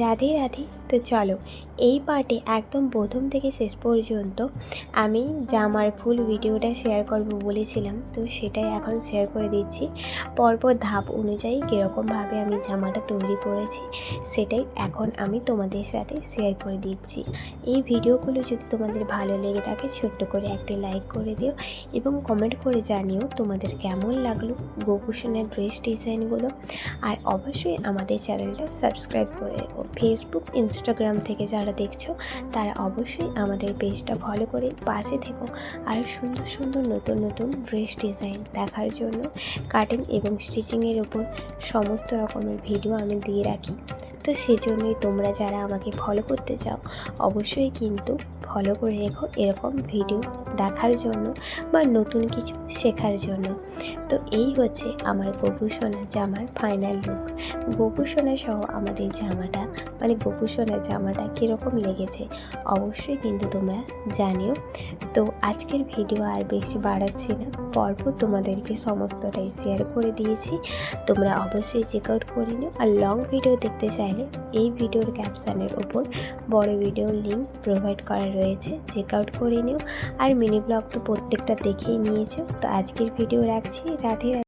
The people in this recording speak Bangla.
রাধে রাধে। তো চলো এই পার্টে একদম প্রথম থেকে শেষ পর্যন্ত আমি জামার ফুল ভিডিওটা শেয়ার করব বলেছিলাম, তো সেটাই এখন শেয়ার করে দিচ্ছি। পরপর ধাপ অনুযায়ী কীরকমভাবে আমি জামাটা তৈরি করেছি সেটাই এখন আমি তোমাদের সাথে শেয়ার করে দিচ্ছি। এই ভিডিওগুলো যদি তোমাদের ভালো লেগে থাকে ছোট্ট করে একটি লাইক করে দিও এবং কমেন্ট করে জানিও তোমাদের কেমন লাগলো গোপুসোনার ড্রেস ডিজাইনগুলো। আর অবশ্যই আমাদের চ্যানেলটা সাবস্ক্রাইব করে রেখো। ফেসবুক ইনস্টাগ্রাম থেকে যারা দেখছো তারা অবশ্যই আমাদের পেজটা ফলো করে পাশে থেকো। আর সুন্দর সুন্দর নতুন নতুন ড্রেস ডিজাইন দেখার জন্য কাটিং এবং স্টিচিংয়ের ওপর সমস্ত রকমের ভিডিও আমি দিয়ে রাখি। তো সেজন্যই তোমরা যারা আমাকে ফলো করতে চাও অবশ্যই কিন্তু ফলো করে রেখো এরকম ভিডিও দেখার জন্য বা নতুন কিছু শেখার জন্য। তো এই হচ্ছে আমার গোপুসোনা জামার ফাইনাল লুক। গোপুসোনা সহ আমাদের জামাটা গোপুসোনা জামাটা কীরকম লেগেছে অবশ্যই কিন্তু তোমরা জানিও। তো আজকের ভিডিও আর বেশি বাড়াচ্ছি না, পরপর তোমাদেরকে সমস্তটাই শেয়ার করে দিয়েছি। তোমরা অবশ্যই চেক আউট করে নিও। আর লং ভিডিও দেখতে চাইলে এই ভিডিওর ক্যাপশনের ওপর বড় ভিডিওর লিঙ্ক প্রোভাইড করা রয়েছে, চেক আউট করে নিও। আর মিনি ব্লগ তো প্রত্যেকটা দেখেই নিয়েছো। তো আজকের ভিডিও রাখছি। রাধে রাধে।